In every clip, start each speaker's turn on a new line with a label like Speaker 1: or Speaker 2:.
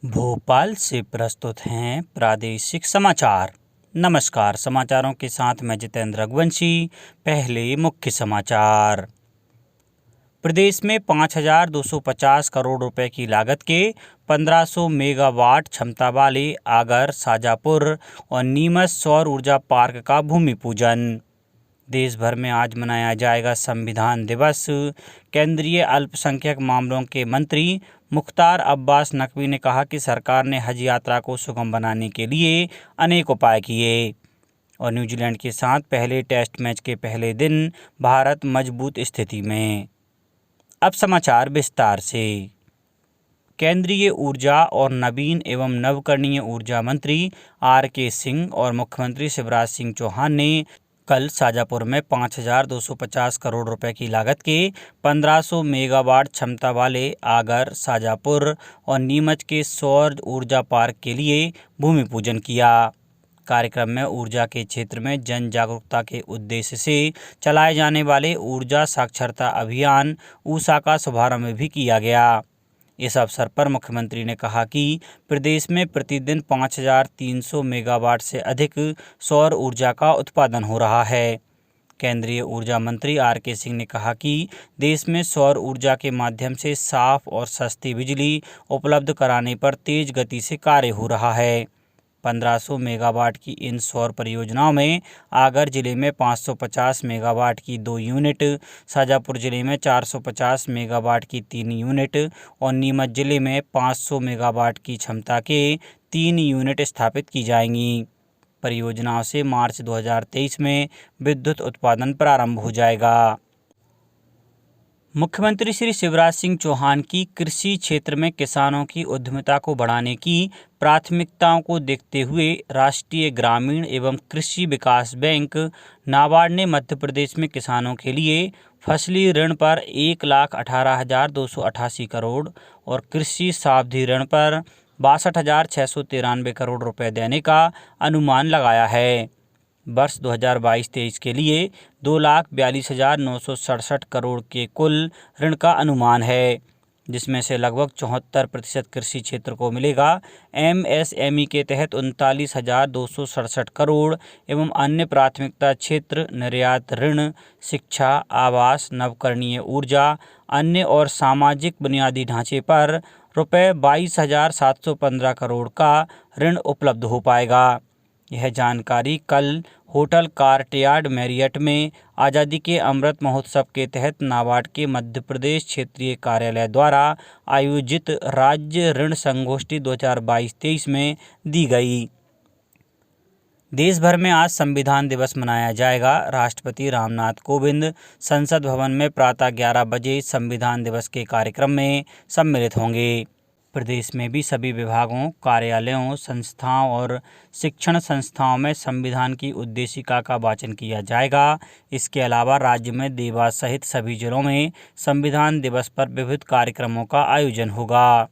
Speaker 1: भोपाल से प्रस्तुत हैं प्रादेशिक समाचार। नमस्कार, समाचारों के साथ मैं जितेंद्र रघुवंशी। पहले मुख्य समाचार। प्रदेश में 5,250 करोड़ रुपए की लागत के 1,500 मेगावाट क्षमता वाले आगर, शाजापुर और नीमच सौर ऊर्जा पार्क का भूमि पूजन। देश भर में आज मनाया जाएगा संविधान दिवस। केंद्रीय अल्पसंख्यक मामलों के मंत्री मुख्तार अब्बास नकवी ने कहा कि सरकार ने हज यात्रा को सुगम बनाने के लिए अनेक उपाय किए। और न्यूजीलैंड के साथ पहले टेस्ट मैच के पहले दिन भारत मजबूत स्थिति में। अब समाचार विस्तार से। केंद्रीय ऊर्जा और नवीन एवं नवकरणीय ऊर्जा मंत्री R.K. सिंह और मुख्यमंत्री शिवराज सिंह चौहान ने कल शाजापुर में 5,250 करोड़ रुपए की लागत के 1,500 मेगावाट क्षमता वाले आगर, शाजापुर और नीमच के सौर ऊर्जा पार्क के लिए भूमि पूजन किया। कार्यक्रम में ऊर्जा के क्षेत्र में जन जागरूकता के उद्देश्य से चलाए जाने वाले ऊर्जा साक्षरता अभियान ऊषा का शुभारंभ भी किया गया। इस अवसर पर मुख्यमंत्री ने कहा कि प्रदेश में प्रतिदिन 5,300 मेगावाट से अधिक सौर ऊर्जा का उत्पादन हो रहा है। केंद्रीय ऊर्जा मंत्री R.K. सिंह ने कहा कि देश में सौर ऊर्जा के माध्यम से साफ और सस्ती बिजली उपलब्ध कराने पर तेज गति से कार्य हो रहा है। 1,500 मेगावाट की इन सौर परियोजनाओं में आगर जिले में 550 मेगावाट की 2 यूनिट, शाजापुर जिले में 450 मेगावाट की 3 यूनिट और नीमच जिले में 500 मेगावाट की क्षमता के 3 यूनिट स्थापित की जाएंगी। परियोजनाओं से मार्च 2023 में विद्युत उत्पादन प्रारंभ हो जाएगा। मुख्यमंत्री श्री शिवराज सिंह चौहान की कृषि क्षेत्र में किसानों की उद्यमिता को बढ़ाने की प्राथमिकताओं को देखते हुए राष्ट्रीय ग्रामीण एवं कृषि विकास बैंक नाबार्ड ने मध्य प्रदेश में किसानों के लिए फसली ऋण पर 1,18,288 करोड़ और कृषि सावधि ऋण पर 62,693 करोड़ रुपए देने का अनुमान लगाया है। वर्ष 2022-23 के लिए 2,42,967 करोड़ के कुल ऋण का अनुमान है, जिसमें से लगभग 74% कृषि क्षेत्र को मिलेगा। MSME के तहत 39,267 करोड़ एवं अन्य प्राथमिकता क्षेत्र निर्यात ऋण, शिक्षा, आवास, नवकरणीय ऊर्जा, अन्य और सामाजिक बुनियादी ढांचे पर रुपये 22,715 करोड़ का ऋण उपलब्ध हो पाएगा। यह जानकारी कल होटल कार्टयार्ड मैरियट में आज़ादी के अमृत महोत्सव के तहत नाबार्ड के मध्य प्रदेश क्षेत्रीय कार्यालय द्वारा आयोजित राज्य ऋण संगोष्ठी 2022-23 में दी गई। देश भर में आज संविधान दिवस मनाया जाएगा। राष्ट्रपति रामनाथ कोविंद संसद भवन में प्रातः 11 बजे संविधान दिवस के कार्यक्रम में सम्मिलित होंगे। प्रदेश में भी सभी विभागों, कार्यालयों, संस्थाओं और शिक्षण संस्थाओं में संविधान की उद्देशिका का वाचन किया जाएगा। इसके अलावा राज्य में देवास सहित सभी जिलों में संविधान दिवस पर विविध कार्यक्रमों का आयोजन होगा।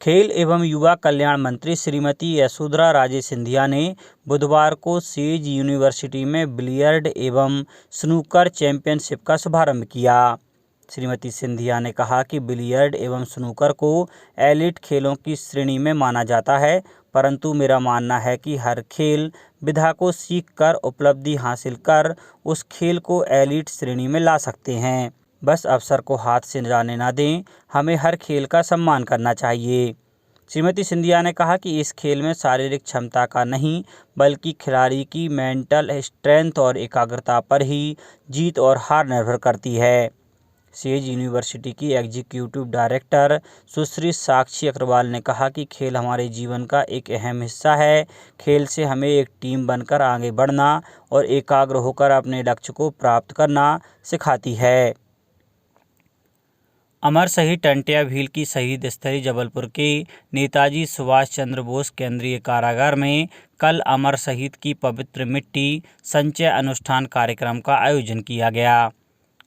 Speaker 1: खेल एवं युवा कल्याण मंत्री श्रीमती यशोधरा राजे सिंधिया ने बुधवार को सेज यूनिवर्सिटी में बिलियर्ड एवं स्नूकर चैंपियनशिप का शुभारंभ किया। श्रीमती सिंधिया ने कहा कि बिलियर्ड एवं स्नूकर को एलिट खेलों की श्रेणी में माना जाता है, परंतु मेरा मानना है कि हर खेल विधा को सीख कर उपलब्धि हासिल कर उस खेल को एलिट श्रेणी में ला सकते हैं। बस अवसर को हाथ से जाने ना दें, हमें हर खेल का सम्मान करना चाहिए। श्रीमती सिंधिया ने कहा कि इस खेल में शारीरिक क्षमता का नहीं, बल्कि खिलाड़ी की मेंटल स्ट्रेंथ और एकाग्रता पर ही जीत और हार निर्भर करती है। सेज यूनिवर्सिटी की एग्जीक्यूटिव डायरेक्टर सुश्री साक्षी अग्रवाल ने कहा कि खेल हमारे जीवन का एक अहम हिस्सा है। खेल से हमें एक टीम बनकर आगे बढ़ना और एकाग्र होकर अपने लक्ष्य को प्राप्त करना सिखाती है। अमर शहीद टंट्या भील की शहीद स्थली जबलपुर के नेताजी सुभाष चंद्र बोस केंद्रीय कारागार में कल अमर शहीद की पवित्र मिट्टी संचय अनुष्ठान कार्यक्रम का आयोजन किया गया।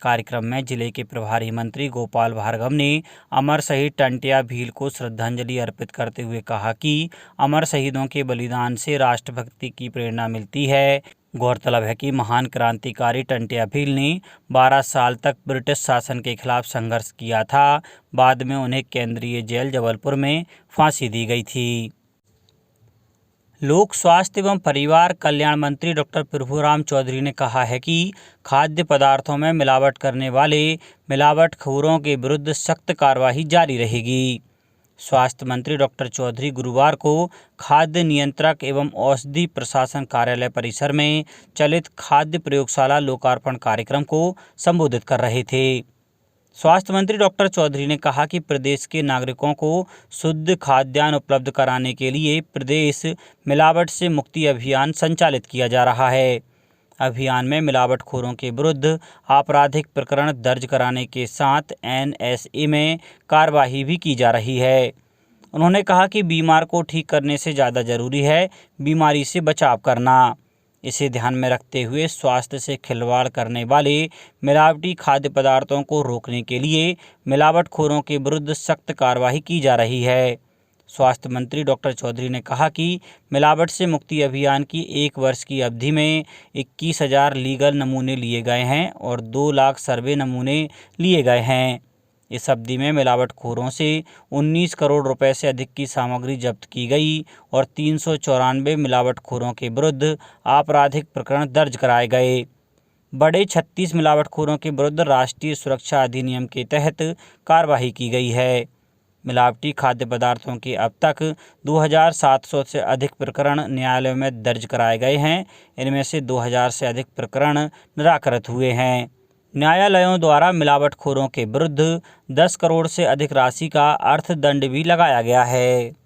Speaker 1: कार्यक्रम में जिले के प्रभारी मंत्री गोपाल भार्गव ने अमर शहीद टंट्या भील को श्रद्धांजलि अर्पित करते हुए कहा कि अमर शहीदों के बलिदान से राष्ट्रभक्ति की प्रेरणा मिलती है। गौरतलब है कि महान क्रांतिकारी टंट्या भील ने 12 साल तक ब्रिटिश शासन के खिलाफ संघर्ष किया था। बाद में उन्हें केंद्रीय जेल जबलपुर में फांसी दी गई थी। लोक स्वास्थ्य एवं परिवार कल्याण मंत्री डॉक्टर प्रभुराम चौधरी ने कहा है कि खाद्य पदार्थों में मिलावट करने वाले मिलावटखोरों के विरुद्ध सख्त कार्रवाई जारी रहेगी। स्वास्थ्य मंत्री डॉक्टर चौधरी गुरुवार को खाद्य नियंत्रक एवं औषधि प्रशासन कार्यालय परिसर में चलित खाद्य प्रयोगशाला लोकार्पण कार्यक्रम को संबोधित कर रहे थे। स्वास्थ्य मंत्री डॉक्टर चौधरी ने कहा कि प्रदेश के नागरिकों को शुद्ध खाद्यान्न उपलब्ध कराने के लिए प्रदेश मिलावट से मुक्ति अभियान संचालित किया जा रहा है। अभियान में मिलावटखोरों के विरुद्ध आपराधिक प्रकरण दर्ज कराने के साथ NSA में कार्यवाही भी की जा रही है। उन्होंने कहा कि बीमार को ठीक करने से ज़्यादा जरूरी है बीमारी से बचाव करना। इसे ध्यान में रखते हुए स्वास्थ्य से खिलवाड़ करने वाले मिलावटी खाद्य पदार्थों को रोकने के लिए मिलावटखोरों के विरुद्ध सख्त कार्रवाई की जा रही है। स्वास्थ्य मंत्री डॉक्टर चौधरी ने कहा कि मिलावट से मुक्ति अभियान की 1 वर्ष की अवधि में 21,000 लीगल नमूने लिए गए हैं और 2 लाख सर्वे नमूने लिए गए हैं। इस अवधि में मिलावटखोरों से 19 करोड़ रुपए से अधिक की सामग्री जब्त की गई और 394 मिलावटखोरों के विरुद्ध आपराधिक प्रकरण दर्ज कराए गए। बड़े 36 मिलावटखोरों के विरुद्ध राष्ट्रीय सुरक्षा अधिनियम के तहत कार्रवाई की गई है। मिलावटी खाद्य पदार्थों के अब तक 2,700 से अधिक प्रकरण न्यायालयों में दर्ज कराए गए हैं। इनमें से 2,000 से अधिक प्रकरण निराकृत हुए हैं। न्यायालयों द्वारा मिलावटखोरों के विरुद्ध 10 करोड़ से अधिक राशि का अर्थदंड भी लगाया गया है।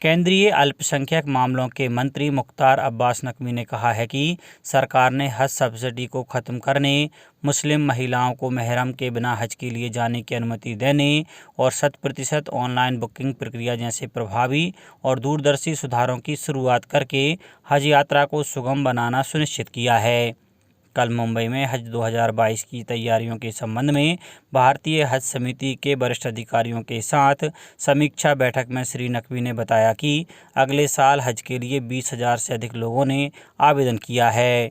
Speaker 1: केंद्रीय अल्पसंख्यक मामलों के मंत्री मुख्तार अब्बास नकवी ने कहा है कि सरकार ने हज सब्सिडी को खत्म करने, मुस्लिम महिलाओं को महरम के बिना हज के लिए जाने की अनुमति देने और 100% ऑनलाइन बुकिंग प्रक्रिया जैसे प्रभावी और दूरदर्शी सुधारों की शुरुआत करके हज यात्रा को सुगम बनाना सुनिश्चित किया है। कल मुंबई में हज 2022 की तैयारियों के संबंध में भारतीय हज समिति के वरिष्ठ अधिकारियों के साथ समीक्षा बैठक में श्री नकवी ने बताया कि अगले साल हज के लिए 20,000 से अधिक लोगों ने आवेदन किया है।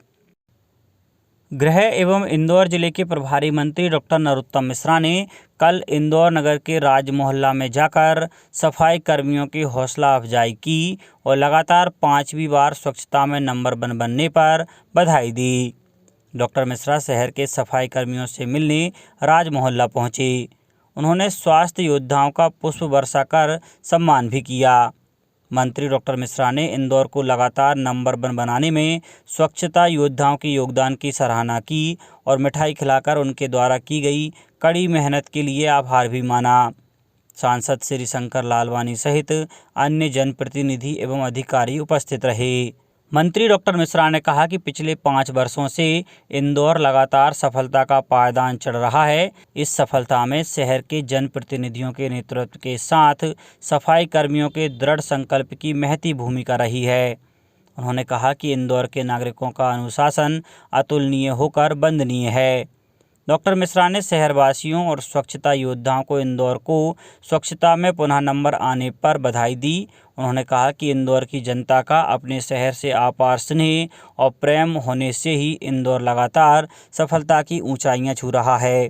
Speaker 1: गृह एवं इंदौर जिले के प्रभारी मंत्री डॉक्टर नरोत्तम मिश्रा ने कल इंदौर नगर के राज मोहल्ला में जाकर सफाई कर्मियों की हौसला अफजाई की और लगातार 5वीं बार स्वच्छता में नंबर 1 बनने पर बधाई दी। डॉक्टर मिश्रा शहर के सफाई कर्मियों से मिलने राज मोहल्ला पहुंचे। उन्होंने स्वास्थ्य योद्धाओं का पुष्प वर्षा कर सम्मान भी किया। मंत्री डॉक्टर मिश्रा ने इंदौर को लगातार नंबर 1 बनाने में स्वच्छता योद्धाओं के योगदान की सराहना की और मिठाई खिलाकर उनके द्वारा की गई कड़ी मेहनत के लिए आभार भी माना। सांसद श्री शंकर लालवानी सहित अन्य जनप्रतिनिधि एवं अधिकारी उपस्थित रहे। मंत्री डॉक्टर मिश्रा ने कहा कि पिछले 5 वर्षों से इंदौर लगातार सफलता का पायदान चढ़ रहा है। इस सफलता में शहर के जनप्रतिनिधियों के नेतृत्व के साथ सफाई कर्मियों के दृढ़ संकल्प की महती भूमिका रही है। उन्होंने कहा कि इंदौर के नागरिकों का अनुशासन अतुलनीय होकर वंदनीय है। डॉक्टर मिश्रा ने शहरवासियों और स्वच्छता योद्धाओं को इंदौर को स्वच्छता में पुनः नंबर आने पर बधाई दी। उन्होंने कहा कि इंदौर की जनता का अपने शहर से अपार स्नेह और प्रेम होने से ही इंदौर लगातार सफलता की ऊंचाइयां छू रहा है।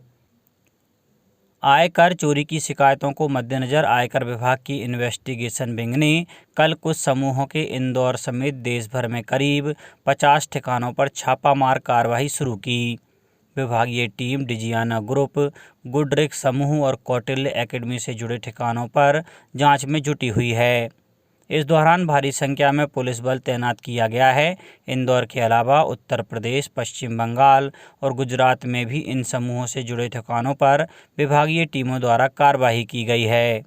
Speaker 1: आयकर चोरी की शिकायतों को मद्देनजर आयकर विभाग की इन्वेस्टिगेशन विंग ने कल कुछ समूहों के इंदौर समेत देश भर में करीब 50 ठिकानों पर छापामार कार्रवाई शुरू की। विभागीय टीम डिजियाना ग्रुप, गुडरिक समूह और कौटिल्य एकेडमी से जुड़े ठिकानों पर जांच में जुटी हुई है। इस दौरान भारी संख्या में पुलिस बल तैनात किया गया है। इंदौर के अलावा उत्तर प्रदेश, पश्चिम बंगाल और गुजरात में भी इन समूहों से जुड़े ठिकानों पर विभागीय टीमों द्वारा कार्रवाई की गई है।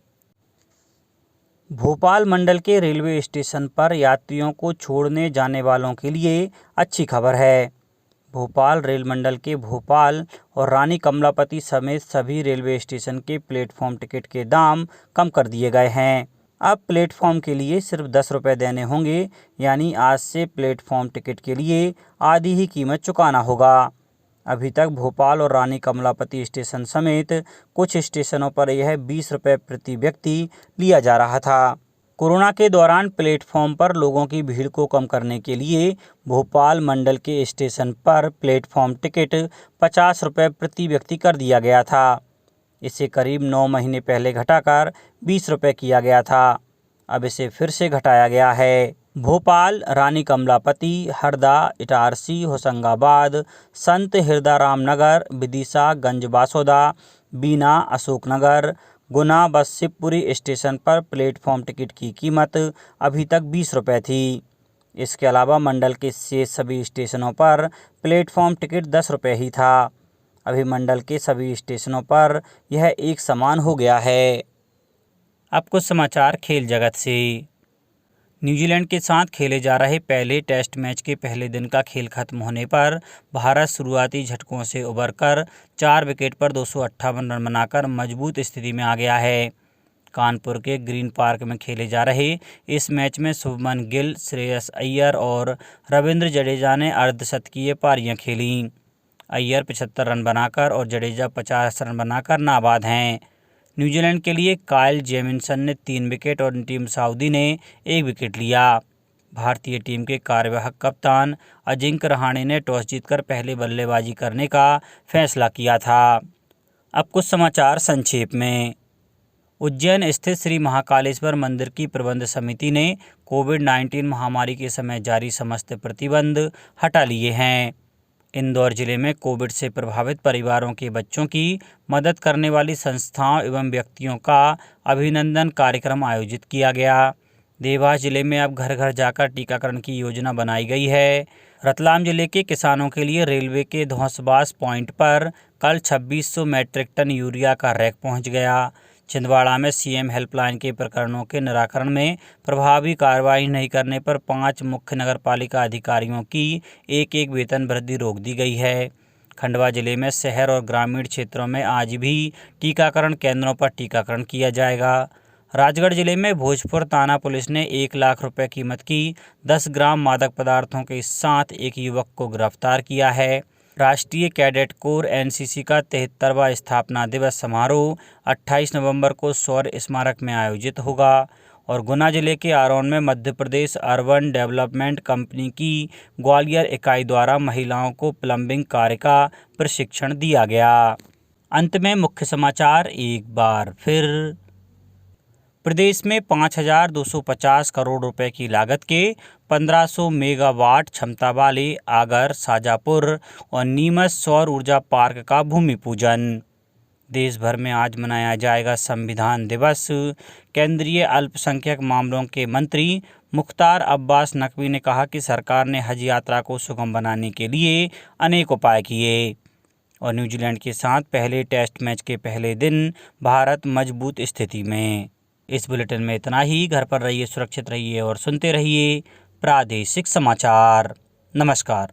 Speaker 1: भोपाल मंडल के रेलवे स्टेशन पर यात्रियों को छोड़ने जाने वालों के लिए अच्छी खबर है। भोपाल रेल मंडल के भोपाल और रानी कमलापति समेत सभी रेलवे स्टेशन के प्लेटफॉर्म टिकट के दाम कम कर दिए गए हैं। अब प्लेटफॉर्म के लिए सिर्फ 10 रुपये देने होंगे, यानी आज से प्लेटफॉर्म टिकट के लिए आधी ही कीमत चुकाना होगा। अभी तक भोपाल और रानी कमलापति स्टेशन समेत कुछ स्टेशनों पर यह 20 रुपये प्रति व्यक्ति लिया जा रहा था। कोरोना के दौरान प्लेटफॉर्म पर लोगों की भीड़ को कम करने के लिए भोपाल मंडल के स्टेशन पर प्लेटफॉर्म टिकट 50 रुपये प्रति व्यक्ति कर दिया गया था। इसे करीब 9 महीने पहले घटाकर 20 रुपये किया गया था। अब इसे फिर से घटाया गया है। भोपाल, रानी कमलापति, हरदा, इटारसी, होशंगाबाद, संत हिरदाराम नगर, विदिशा, गंज बासोदा, बीना, अशोकनगर, गुना, बस शिवपुरी स्टेशन पर प्लेटफॉर्म टिकट की कीमत अभी तक 20 रुपये थी। इसके अलावा मंडल के शेष सभी स्टेशनों पर प्लेटफॉर्म टिकट 10 रुपये ही था। अभी मंडल के सभी स्टेशनों पर यह एक समान हो गया है। अब कुछ समाचार खेल जगत से। न्यूजीलैंड के साथ खेले जा रहे पहले टेस्ट मैच के पहले दिन का खेल खत्म होने पर भारत शुरुआती झटकों से उबरकर 4 विकेट पर 258 रन बनाकर मजबूत स्थिति में आ गया है। कानपुर के ग्रीन पार्क में खेले जा रहे इस मैच में शुभमन गिल, श्रेयस अय्यर और रविंद्र जडेजा ने अर्धशतकीय पारियां खेलीं। अय्यर 75 रन बनाकर और जडेजा 50 रन बनाकर नाबाद हैं। न्यूजीलैंड के लिए काइल जेमिसन ने 3 विकेट और टीम साउदी ने 1 विकेट लिया। भारतीय टीम के कार्यवाहक कप्तान अजिंक्य रहाणे ने टॉस जीतकर पहले बल्लेबाजी करने का फैसला किया था। अब कुछ समाचार संक्षेप में। उज्जैन स्थित श्री महाकालेश्वर मंदिर की प्रबंध समिति ने कोविड-19 महामारी के समय जारी समस्त प्रतिबंध हटा लिए हैं। इंदौर जिले में कोविड से प्रभावित परिवारों के बच्चों की मदद करने वाली संस्थाओं एवं व्यक्तियों का अभिनंदन कार्यक्रम आयोजित किया गया। देवास जिले में अब घर घर जाकर टीकाकरण की योजना बनाई गई है। रतलाम जिले के किसानों के लिए रेलवे के धौंसबास पॉइंट पर कल 2600 मैट्रिक टन यूरिया का रैक पहुंच गया। छिंदवाड़ा में सीएम हेल्पलाइन के प्रकरणों के निराकरण में प्रभावी कार्रवाई नहीं करने पर 5 मुख्य नगरपालिका अधिकारियों की एक वेतन वृद्धि रोक दी गई है। खंडवा जिले में शहर और ग्रामीण क्षेत्रों में आज भी टीकाकरण केंद्रों पर टीकाकरण किया जाएगा। राजगढ़ जिले में भोजपुर थाना पुलिस ने 1 लाख रुपए कीमत की 10 ग्राम मादक पदार्थों के साथ एक युवक को गिरफ्तार किया है। राष्ट्रीय कैडेट कोर एनसीसी का 73वां स्थापना दिवस समारोह 28 नवंबर को शौर्य स्मारक में आयोजित होगा। और गुना जिले के आरोन में Madhya Pradesh urban development company की ग्वालियर इकाई द्वारा महिलाओं को प्लम्बिंग कार्य का प्रशिक्षण दिया गया। अंत में मुख्य समाचार एक बार फिर। प्रदेश में 5,250 करोड़ रुपए की लागत के 1500 मेगावाट क्षमता वाले आगर, शाजापुर और नीमच सौर ऊर्जा पार्क का भूमि पूजन। देश भर में आज मनाया जाएगा संविधान दिवस। केंद्रीय अल्पसंख्यक मामलों के मंत्री मुख्तार अब्बास नकवी ने कहा कि सरकार ने हज यात्रा को सुगम बनाने के लिए अनेक उपाय किए। और न्यूजीलैंड के साथ पहले टेस्ट मैच के पहले दिन भारत मजबूत स्थिति में। इस बुलेटिन में इतना ही। घर पर रहिए, सुरक्षित रहिए और सुनते रहिए प्रादेशिक समाचार। नमस्कार।